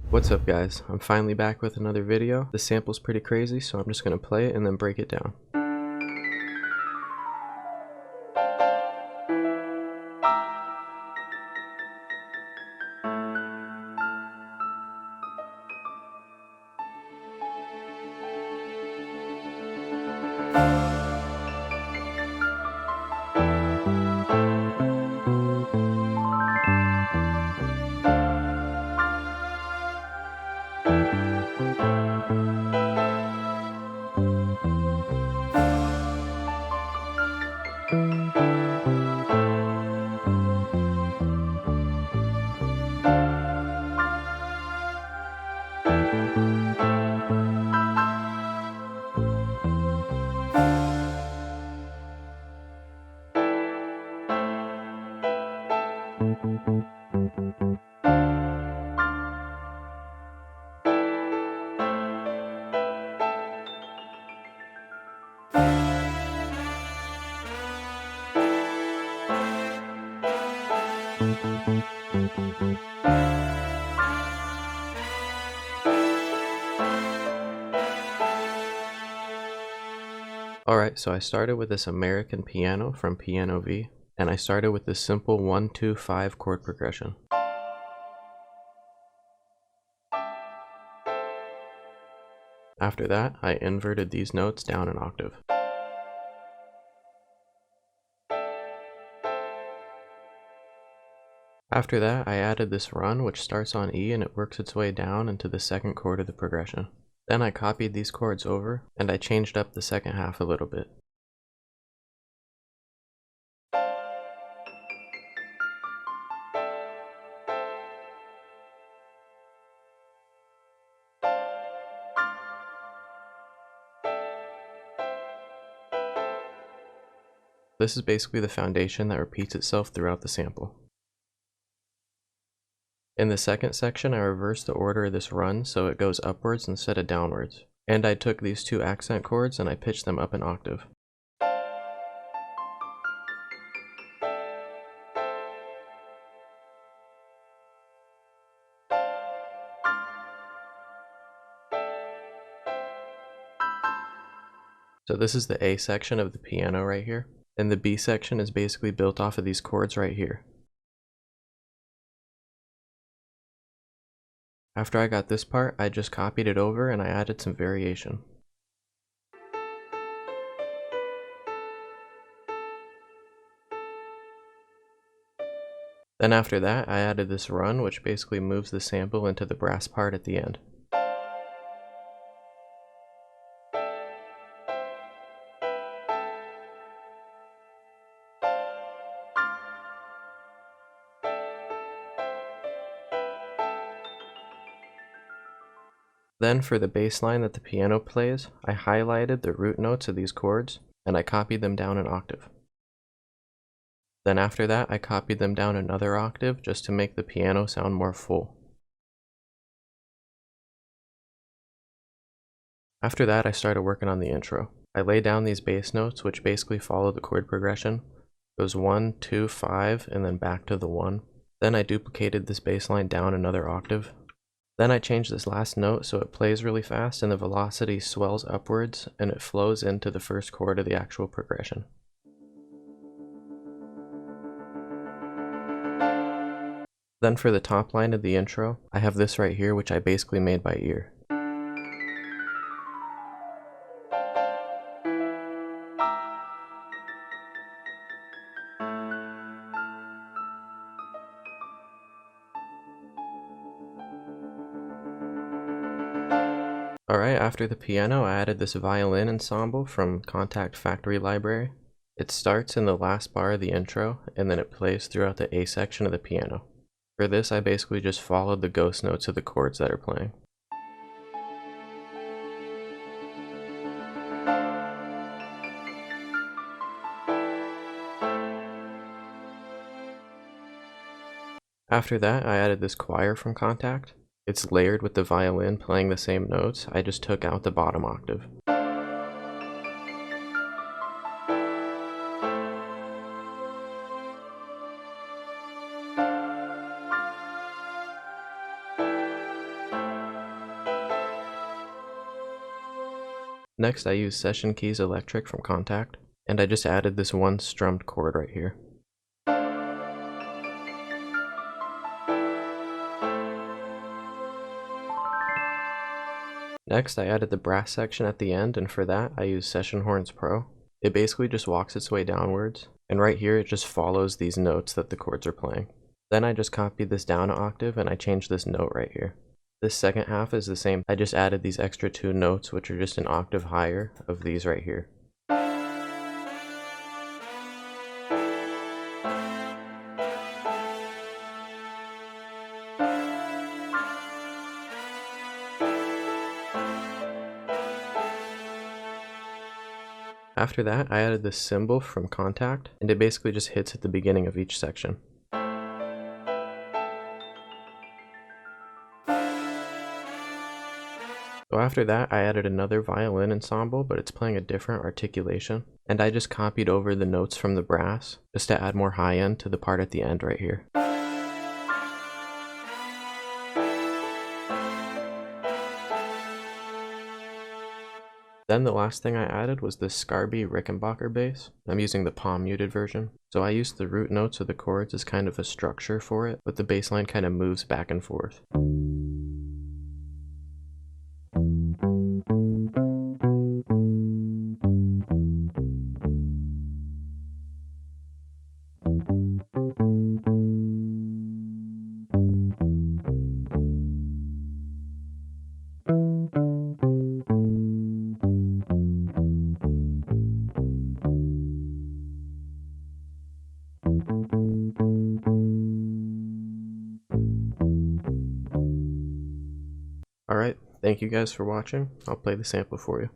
What's up guys, I'm finally back with another video. The sample's pretty crazy, so I'm just gonna play it and then break it down. Alright, so I started with this American piano from Piano V, and I started with this simple 1-2-5 chord progression. After that, I inverted these notes down an octave. After that, I added this run, which starts on E and it works its way down into the second chord of the progression. Then I copied these chords over, and I changed up the second half a little bit. This is basically the foundation that repeats itself throughout the sample. In the second section, I reversed the order of this run so it goes upwards instead of downwards. And I took these two accent chords and I pitched them up an octave. So this is the A section of the piano right here, and the B section is basically built off of these chords right here. After I got this part, I just copied it over and I added some variation. Then after that, I added this run, which basically moves the sample into the brass part at the end. Then for the bass line that the piano plays, I highlighted the root notes of these chords, and I copied them down an octave. Then after that, I copied them down another octave just to make the piano sound more full. After that, I started working on the intro. I laid down these bass notes, which basically follow the chord progression. It goes 1, 2, 5, and then back to the 1. Then I duplicated this bass line down another octave. Then I changed this last note so it plays really fast and the velocity swells upwards and it flows into the first chord of the actual progression. Then for the top line of the intro, I have this right here, which I basically made by ear. Alright, after the piano, I added this violin ensemble from Contact Factory Library. It starts in the last bar of the intro, and then it plays throughout the A section of the piano. For this, I basically just followed the ghost notes of the chords that are playing. After that, I added this choir from Contact. It's layered with the violin playing the same notes. I just took out the bottom octave. Next, I use Session Keys Electric from Contact, and I just added this one strummed chord right here. Next, I added the brass section at the end, and for that, I use Session Horns Pro. It basically just walks its way downwards, and right here it just follows these notes that the chords are playing. Then I just copied this down an octave and I changed this note right here. This second half is the same. I just added these extra two notes, which are just an octave higher of these right here. After that, I added this cymbal from Contact, and it basically just hits at the beginning of each section. So after that, I added another violin ensemble, but it's playing a different articulation, and I just copied over the notes from the brass, just to add more high end to the part at the end right here. Then the last thing I added was this Scarby Rickenbacker bass. I'm using the palm muted version. So I used the root notes of the chords as kind of a structure for it, but the bass line kind of moves back and forth. Alright, thank you guys for watching. I'll play the sample for you.